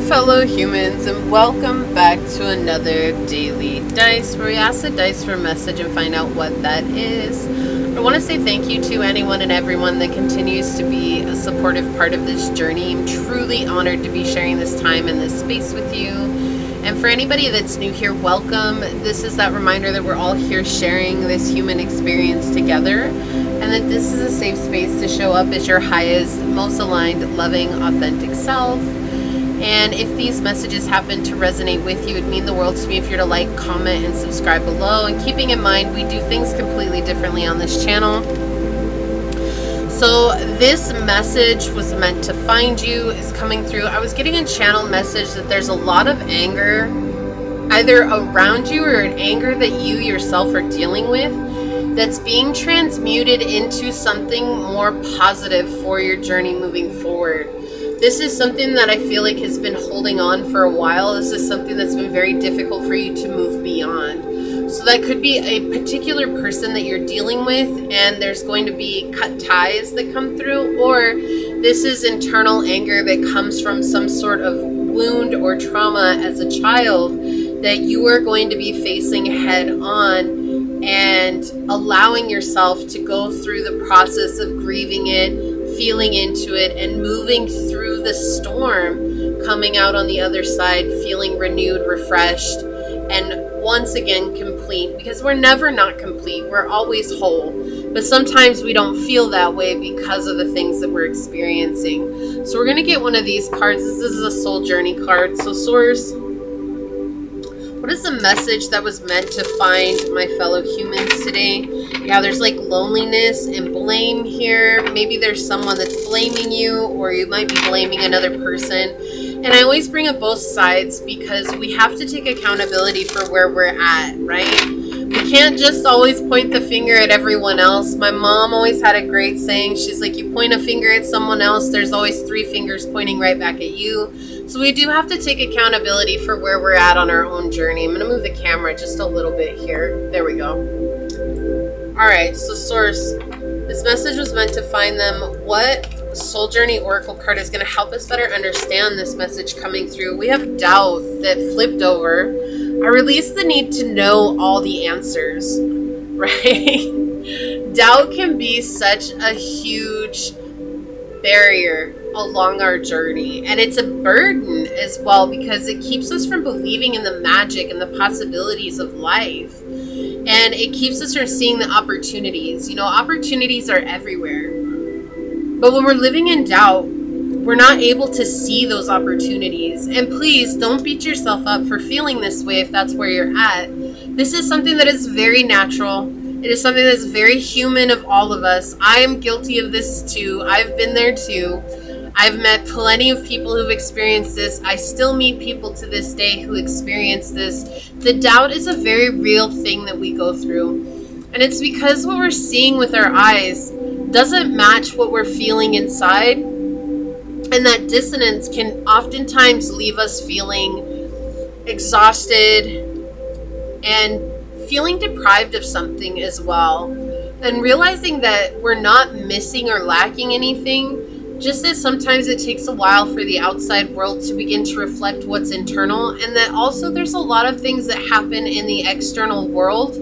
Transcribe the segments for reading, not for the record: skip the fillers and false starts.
fellow humans, and welcome back to another daily dice where we ask the dice for a message and find out what that is. I want to say thank you to anyone and everyone that continues to be a supportive part of this journey. I'm truly honored to be sharing this time and this space with you. And for anybody that's new here, welcome. This is that reminder that we're all here sharing this human experience together, and that this is a safe space to show up as your highest, most aligned, loving, authentic self. And if these messages happen to resonate with you, it'd mean the world to me if you're to like, comment, and subscribe below. And keeping in mind, we do things completely differently on this channel. So this message was meant to find you, is coming through. I was getting a channel message that there's a lot of anger either around you or an anger that you yourself are dealing with that's being transmuted into something more positive for your journey moving forward. This is something that I feel like has been holding on for a while. This is something that's been very difficult for you to move beyond. So that could be a particular person that you're dealing with, and there's going to be cut ties that come through, or this is internal anger that comes from some sort of wound or trauma as a child that you are going to be facing head on and allowing yourself to go through the process of grieving it, feeling into it, and moving through the storm, coming out on the other side feeling renewed, refreshed, and once again complete. Because we're never not complete, we're always whole, but sometimes we don't feel that way because of the things that we're experiencing. So we're going to get one of these cards. This is a soul journey card. So source, what is the message that was meant to find my fellow humans today? Yeah, there's like loneliness and blame here. Maybe there's someone that's blaming you, or you might be blaming another person. And I always bring up both sides because we have to take accountability for where we're at, right? We can't just always point the finger at everyone else. My mom always had a great saying. She's like, you point a finger at someone else, there's always 3 fingers pointing right back at you. So we do have to take accountability for where we're at on our own journey. I'm going to move the camera just a little bit here. There we go. Alright, so source, this message was meant to find them. What Soul Journey Oracle card is going to help us better understand this message coming through? We have doubt that flipped over. I release the need to know all the answers, right? Doubt can be such a huge barrier along our journey, and it's a burden as well because it keeps us from believing in the magic and the possibilities of life, and it keeps us from seeing the opportunities. You know, opportunities are everywhere, but when we're living in doubt, we're not able to see those opportunities. And please don't beat yourself up for feeling this way if that's where you're at. This is something that is very natural. It is something that's very human of all of us. I am guilty of this too. I've been there too. I've met plenty of people who've experienced this. I still meet people to this day who experience this. The doubt is a very real thing that we go through. And it's because what we're seeing with our eyes doesn't match what we're feeling inside. And that dissonance can oftentimes leave us feeling exhausted and feeling deprived of something as well. And realizing that we're not missing or lacking anything, just as sometimes it takes a while for the outside world to begin to reflect what's internal, and that also there's a lot of things that happen in the external world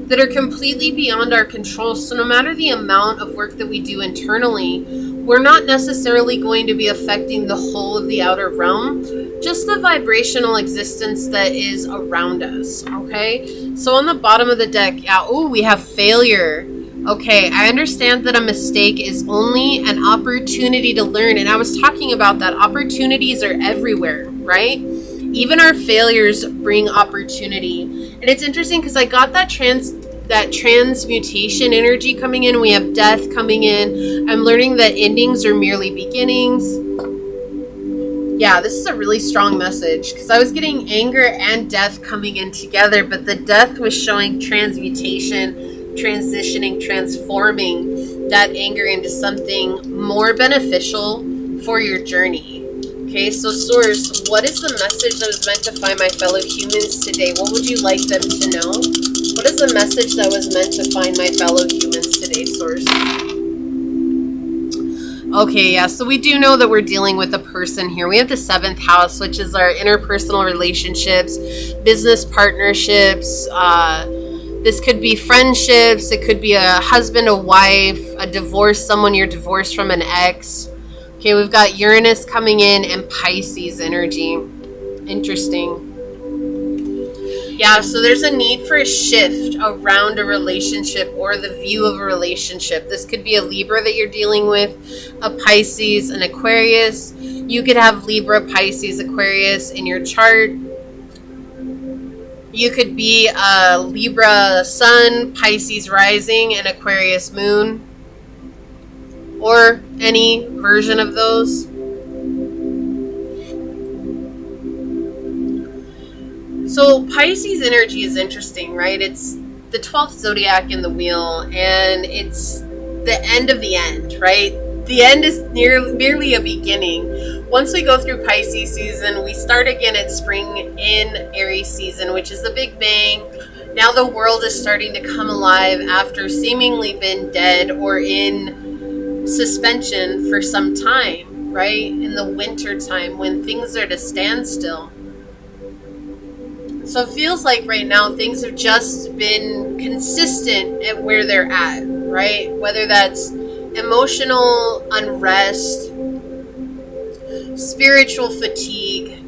that are completely beyond our control. So no matter the amount of work that we do internally, we're not necessarily going to be affecting the whole of the outer realm, just the vibrational existence that is around us, okay? So on the bottom of the deck, we have failure. Okay, I understand that a mistake is only an opportunity to learn. And I was talking about that. Opportunities are everywhere, right? Even our failures bring opportunity. And it's interesting because I got that transmutation energy coming in. We have death coming in. I'm learning that endings are merely beginnings. Yeah, this is a really strong message because I was getting anger and death coming in together, but the death was showing transmutation, transitioning, transforming that anger into something more beneficial for your journey. Okay, so source, what is the message that was meant to find my fellow humans today? What would you like them to know? What is the message that was meant to find my fellow humans today, source? Okay, yeah, so we do know that we're dealing with a person here. We have the 7th house, which is our interpersonal relationships, business partnerships. This could be friendships. It could be a husband, a wife, a divorce, someone you're divorced from, an ex. Okay, we've got Uranus coming in and Pisces energy. Interesting. Yeah, so there's a need for a shift around a relationship or the view of a relationship. This could be a Libra that you're dealing with, a Pisces, an Aquarius. You could have Libra, Pisces, Aquarius in your chart. You could be a Libra sun, Pisces rising, and Aquarius moon, or any version of those. So Pisces energy is interesting, right? It's the 12th zodiac in the wheel, and it's the end of the end, right? The end is merely a beginning. Once we go through Pisces season, we start again at spring in Aries season, which is the big bang. Now the world is starting to come alive after seemingly been dead or in suspension for some time, right? In the winter time when things are to standstill. So it feels like right now things have just been consistent at where they're at, right? Whether that's emotional unrest, spiritual fatigue,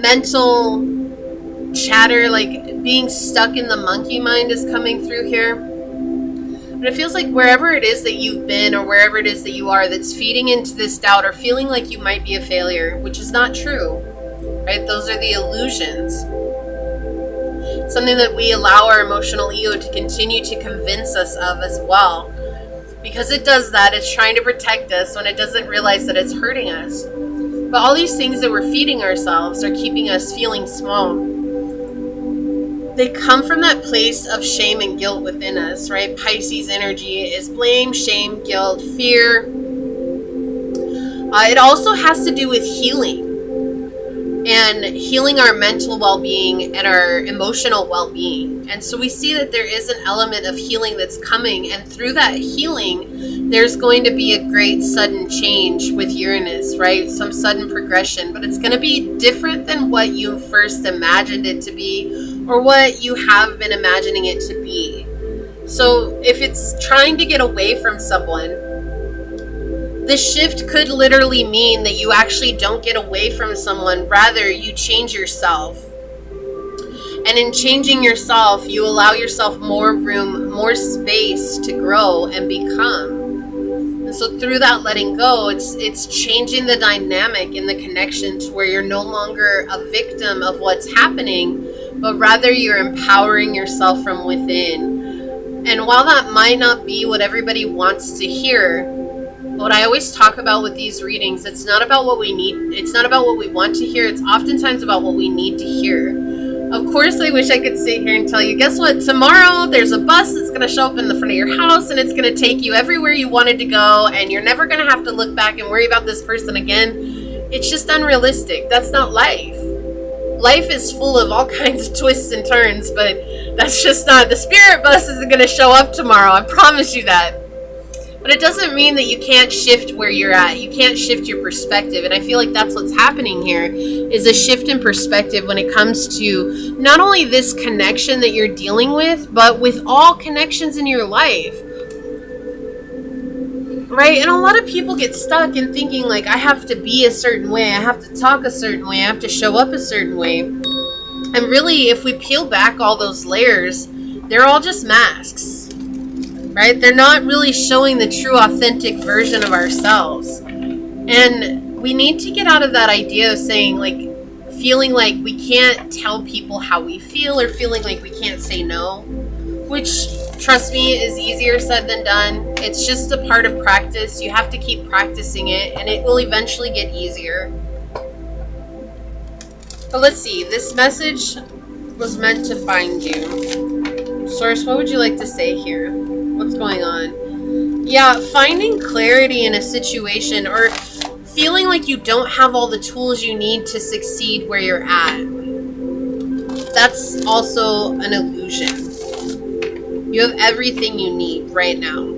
mental chatter, like being stuck in the monkey mind is coming through here. But it feels like wherever it is that you've been or wherever it is that you are that's feeding into this doubt or feeling like you might be a failure, which is not true. Right? Those are the illusions. Something that we allow our emotional ego to continue to convince us of as well. Because it does that, it's trying to protect us when it doesn't realize that it's hurting us. But all these things that we're feeding ourselves are keeping us feeling small. They come from that place of shame and guilt within us, right? Pisces energy is blame, shame, guilt, fear. It also has to do with healing. And healing our mental well-being and our emotional well-being. And so we see that there is an element of healing that's coming, and through that healing there's going to be a great sudden change with Uranus, right? Some sudden progression, but it's going to be different than what you first imagined it to be or what you have been imagining it to be. So if it's trying to get away from someone, the shift could literally mean that you actually don't get away from someone, rather you change yourself. And in changing yourself, you allow yourself more room, more space to grow and become. And so through that letting go, it's changing the dynamic in the connection to where you're no longer a victim of what's happening, but rather you're empowering yourself from within. And while that might not be what everybody wants to hear, what I always talk about with these readings, it's not about what we need, it's not about what we want to hear, it's oftentimes about what we need to hear. Of course, I wish I could sit here and tell you, guess what, tomorrow there's a bus that's going to show up in the front of your house and it's going to take you everywhere you wanted to go and you're never going to have to look back and worry about this person again. It's just unrealistic. That's not life. Life is full of all kinds of twists and turns, but that's just not, the spirit bus isn't going to show up tomorrow, I promise you that. But it doesn't mean that you can't shift where you're at. You can't shift your perspective. And I feel like that's what's happening here, is a shift in perspective when it comes to not only this connection that you're dealing with, but with all connections in your life. Right? And a lot of people get stuck in thinking like, I have to be a certain way. I have to talk a certain way. I have to show up a certain way. And really, if we peel back all those layers, they're all just masks. Right? They're not really showing the true authentic version of ourselves. And we need to get out of that idea of saying like, feeling like we can't tell people how we feel or feeling like we can't say no, which, trust me, is easier said than done. It's just a part of practice. You have to keep practicing it and it will eventually get easier. But let's see, this message was meant to find you. Source, what would you like to say here? What's going on? Yeah, finding clarity in a situation or feeling like you don't have all the tools you need to succeed where you're at. That's also an illusion. You have everything you need right now.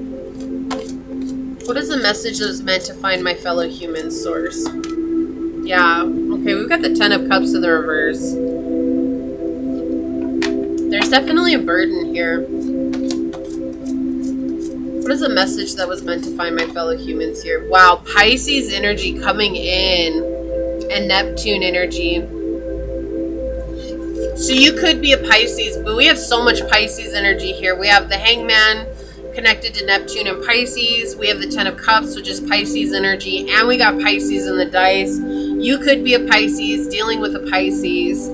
What is the message that was meant to find my fellow human, Source? Yeah, okay, we've got the Ten of Cups in the reverse. There's definitely a burden here. What is the message that was meant to find my fellow humans here? Wow, Pisces energy coming in. And Neptune energy. So you could be a Pisces, but we have so much Pisces energy here. We have the Hangman connected to Neptune and Pisces. We have the Ten of Cups, which is Pisces energy. And we got Pisces in the dice. You could be a Pisces, dealing with a Pisces.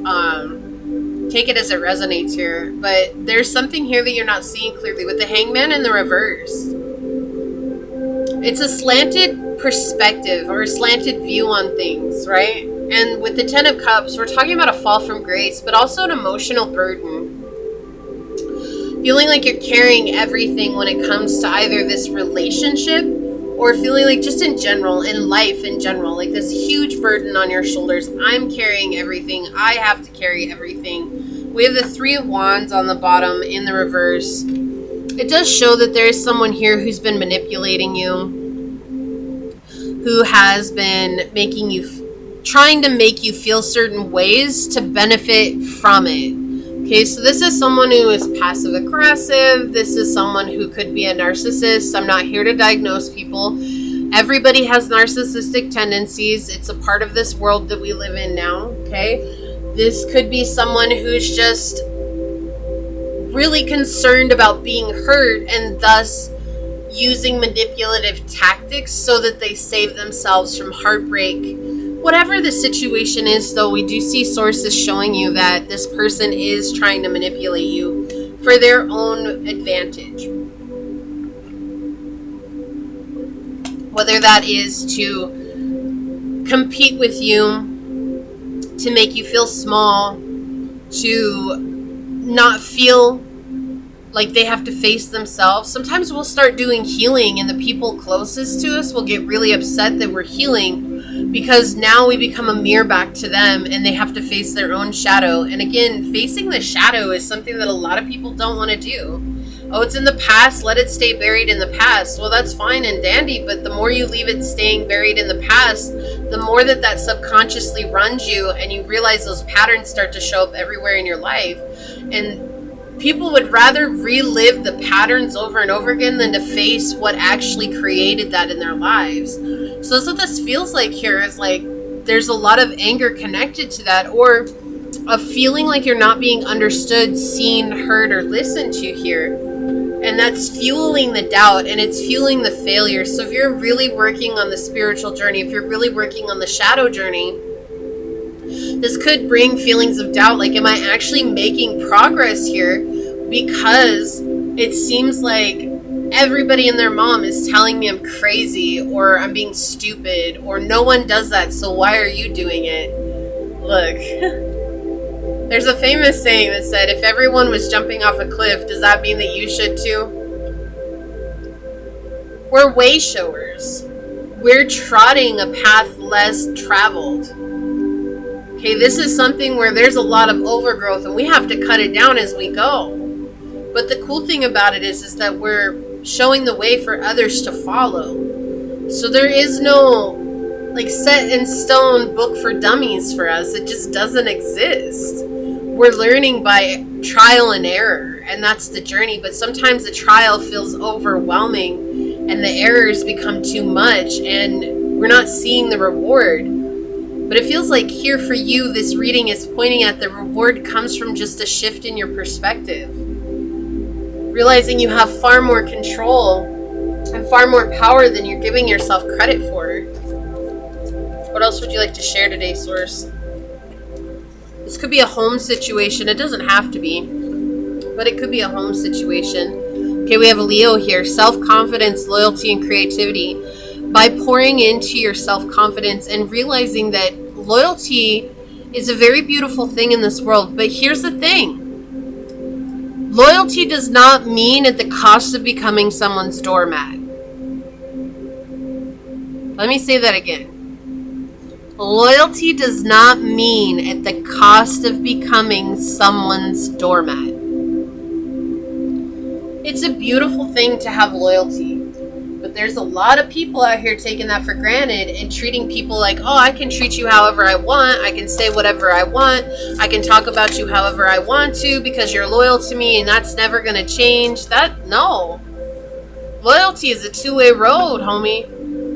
Take it as it resonates here. But there's something here that you're not seeing clearly. With the Hangman in the reverse. It's a slanted perspective or a slanted view on things, right? And with the Ten of Cups, we're talking about a fall from grace, but also an emotional burden. Feeling like you're carrying everything when it comes to either this relationship or feeling like just in general, in life in general, like this huge burden on your shoulders. I'm carrying everything. I have to carry everything. We have the Three of Wands on the bottom in the reverse. It does show that there is someone here who's been manipulating you, who has been making you, trying to make you feel certain ways to benefit from it. Okay, so this is someone who is passive aggressive. This is someone who could be a narcissist. I'm not here to diagnose people. Everybody has narcissistic tendencies. It's a part of this world that we live in now, okay? This could be someone who's just really concerned about being hurt and thus using manipulative tactics so that they save themselves from heartbreak. Whatever the situation is, though, we do see sources showing you that this person is trying to manipulate you for their own advantage. Whether that is to compete with you, to make you feel small, to not feel like they have to face themselves. Sometimes we'll start doing healing and the people closest to us will get really upset that we're healing because now we become a mirror back to them and they have to face their own shadow. And again, facing the shadow is something that a lot of people don't want to do. Oh, it's in the past, let it stay buried in the past. Well, that's fine and dandy, but the more you leave it staying buried in the past, the more that subconsciously runs you and you realize those patterns start to show up everywhere in your life. And people would rather relive the patterns over and over again than to face what actually created that in their lives. So that's what this feels like here, is like there's a lot of anger connected to that, or a feeling like you're not being understood, seen, heard, or listened to here. And that's fueling the doubt and it's fueling the failure. So if you're really working on the spiritual journey, if you're really working on the shadow journey, this could bring feelings of doubt. Like, am I actually making progress here? Because it seems like everybody and their mom is telling me I'm crazy or I'm being stupid or no one does that, so why are you doing it? Look. There's a famous saying that said, if everyone was jumping off a cliff, does that mean that you should too? We're way showers. We're trotting a path less traveled. Okay, this is something where there's a lot of overgrowth and we have to cut it down as we go. But the cool thing about it is that we're showing the way for others to follow. So there is no like set in stone book for dummies for us. It just doesn't exist. We're learning by trial and error, and that's the journey. But sometimes the trial feels overwhelming and the errors become too much and we're not seeing the reward. But it feels like here for you, this reading is pointing at the reward comes from just a shift in your perspective. Realizing you have far more control and far more power than you're giving yourself credit for. What else would you like to share today, Source? This could be a home situation. It doesn't have to be, but it could be a home situation. Okay, we have a Leo here. Self-confidence, loyalty, and creativity. By pouring into your self-confidence and realizing that loyalty is a very beautiful thing in this world. But here's the thing. Loyalty does not mean at the cost of becoming someone's doormat. Let me say that again. Loyalty does not mean at the cost of becoming someone's doormat. It's a beautiful thing to have loyalty, but But there's a lot of people out here taking that for granted and treating people like, oh, I can treat you however I want. I can say whatever I want. I can talk about you however I want to because you're loyal to me and that's never going to change. No. Loyalty is a two-way road, homie.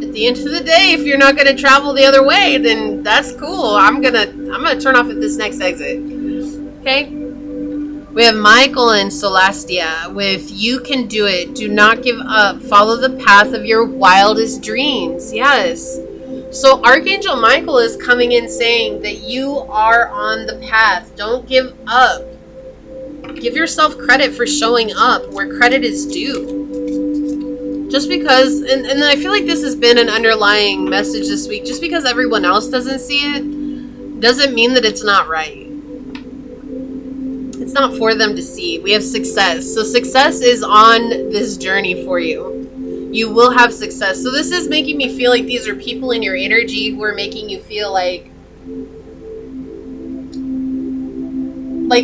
At the end of the day, if you're not going to travel the other way, then that's cool. I'm gonna turn off at this next exit. Okay? We have Michael and Celestia with you can do it. Do not give up. Follow the path of your wildest dreams. Yes. So Archangel Michael is coming in saying that you are on the path. Don't give up. Give yourself credit for showing up where credit is due. Just because, and I feel like this has been an underlying message this week, just because everyone else doesn't see it, doesn't mean that it's not right. It's not for them to see. We have success. So success is on this journey for you. You will have success. So this is making me feel like these are people in your energy who are making you feel like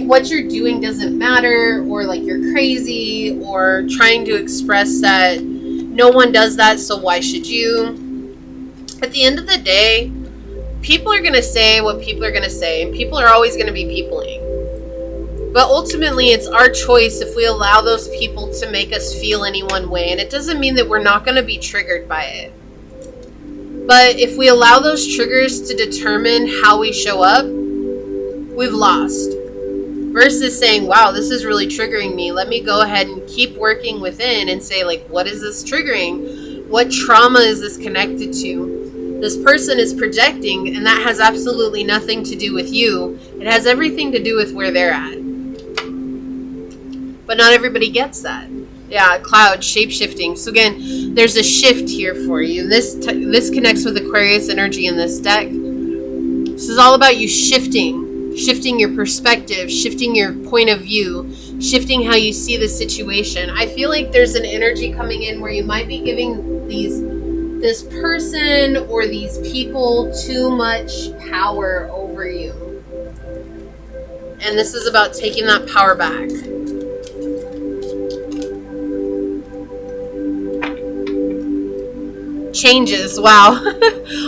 what you're doing doesn't matter, or like you're crazy, or trying to express that no one does that, so why should you? At the end of the day, people are going to say what people are going to say, and people are always going to be peopling. But ultimately, it's our choice if we allow those people to make us feel any one way. And it doesn't mean that we're not going to be triggered by it. But if we allow those triggers to determine how we show up, we've lost. Versus saying, wow, this is really triggering me. Let me go ahead and keep working within and say, like, what is this triggering? What trauma is this connected to? This person is projecting, and that has absolutely nothing to do with you. It has everything to do with where they're at. But not everybody gets that. Yeah, cloud, shape-shifting. So again, there's a shift here for you. This connects with Aquarius energy in this deck. This is all about you shifting your perspective, shifting your point of view, shifting how you see the situation. I feel like there's an energy coming in where you might be giving this person or these people too much power over you. And this is about taking that power back. Changes. Wow.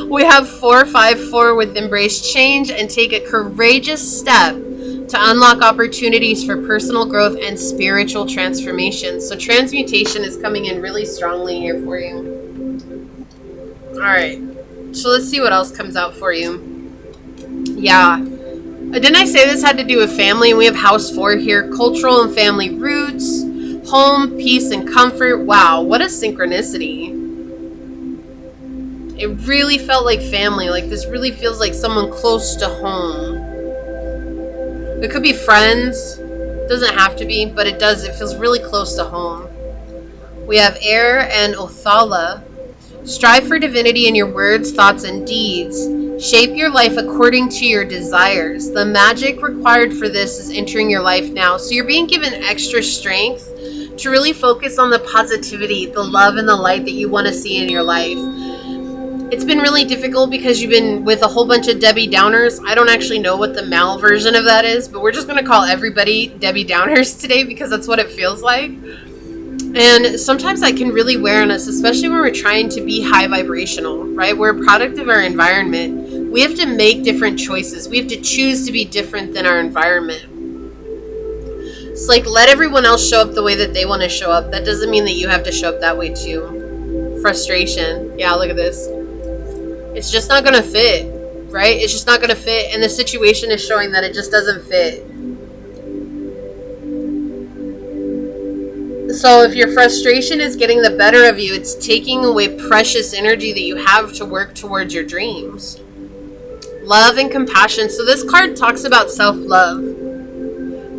We have 454 with embrace change and take a courageous step to unlock opportunities for personal growth and spiritual transformation. So transmutation is coming in really strongly here for you. Alright. So let's see what else comes out for you. Yeah. Didn't I say this had to do with family? And we have house 4 here. Cultural and family roots. Home, peace, and comfort. Wow. What a synchronicity. It really felt like family. Like this really feels like someone close to home. It could be friends. It doesn't have to be, but it does. It feels really close to home. We have air and Othala. Strive for divinity in your words, thoughts, and deeds. Shape your life according to your desires. The magic required for this is entering your life now. So you're being given extra strength to really focus on the positivity, the love, and the light that you want to see in your life. It's been really difficult because you've been with a whole bunch of Debbie Downers. I don't actually know what the male version of that is, but we're just going to call everybody Debbie Downers today because that's what it feels like. And sometimes that can really wear on us, especially when we're trying to be high vibrational, right? We're a product of our environment. We have to make different choices. We have to choose to be different than our environment. It's like, let everyone else show up the way that they want to show up. That doesn't mean that you have to show up that way too. Frustration. Yeah, look at this. It's just not going to fit, right? It's just not going to fit. And the situation is showing that it just doesn't fit. So if your frustration is getting the better of you, it's taking away precious energy that you have to work towards your dreams. Love and compassion. So this card talks about self-love,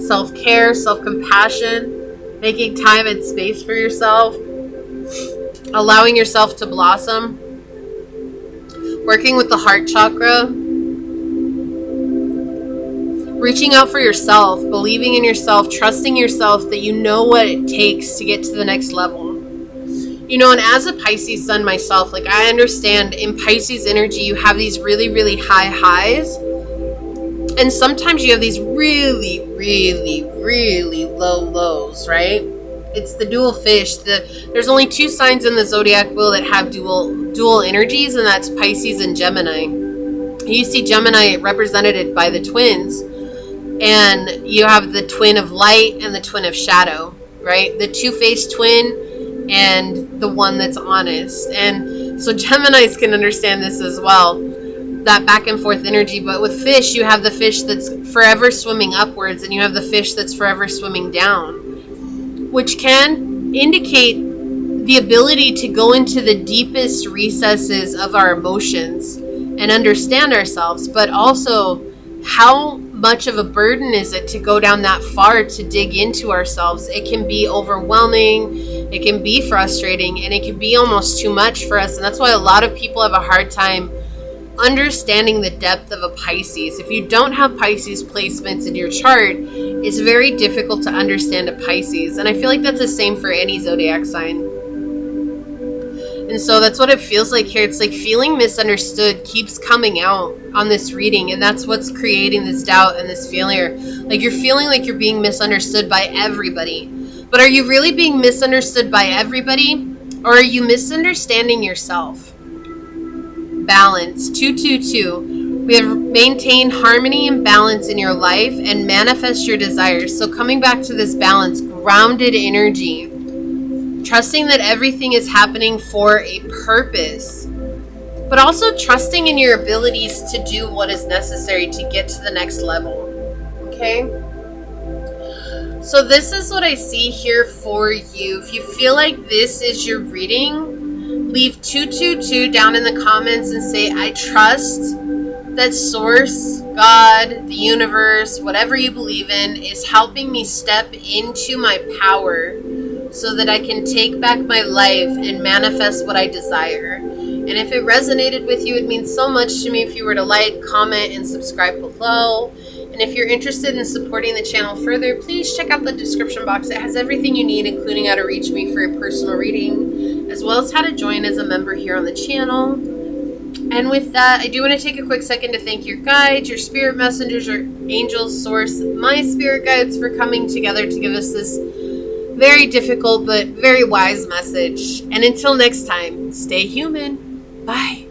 self-care, self-compassion, making time and space for yourself, allowing yourself to blossom. Working with the heart chakra, reaching out for yourself, believing in yourself, trusting yourself that you know what it takes to get to the next level. You know, and as a Pisces sun myself, like I understand in Pisces energy, you have these really, really high highs. And sometimes you have these really, really, really low lows, right? It's the dual fish. There's only 2 signs in the zodiac wheel that have dual energies, and that's Pisces and Gemini. You see Gemini represented by the twins, and you have the twin of light and the twin of shadow, right? The two-faced twin and the one that's honest. And so Geminis can understand this as well, that back and forth energy. But with fish, you have the fish that's forever swimming upwards, and you have the fish that's forever swimming down, which can indicate the ability to go into the deepest recesses of our emotions and understand ourselves, but also how much of a burden is it to go down that far to dig into ourselves. It can be overwhelming, it can be frustrating, and it can be almost too much for us. And that's why a lot of people have a hard time understanding the depth of a Pisces. If you don't have Pisces placements in your chart, it's very difficult to understand a Pisces. And I feel like that's the same for any zodiac sign. And so that's what it feels like here. It's like feeling misunderstood keeps coming out on this reading, and that's what's creating this doubt and this failure. Like you're feeling like you're being misunderstood by everybody. But are you really being misunderstood by everybody, or are you misunderstanding yourself? Balance. 222. We have maintain harmony and balance in your life and manifest your desires. So coming back to this balance, grounded energy. Trusting that everything is happening for a purpose, but also trusting in your abilities to do what is necessary to get to the next level. Okay? So this is what I see here for you. If you feel like this is your reading, leave 222 down in the comments and say, I trust that Source, God, the universe, whatever you believe in, is helping me step into my power so that I can take back my life and manifest what I desire. And if it resonated with you, it means so much to me if you were to like, comment, and subscribe below. And if you're interested in supporting the channel further, please check out the description box. It has everything you need, including how to reach me for a personal reading, as well as how to join as a member here on the channel. And with that, I do want to take a quick second to thank your guides, your spirit messengers, your angels, Source, my spirit guides for coming together to give us this very difficult but very wise message. And until next time, stay human. Bye.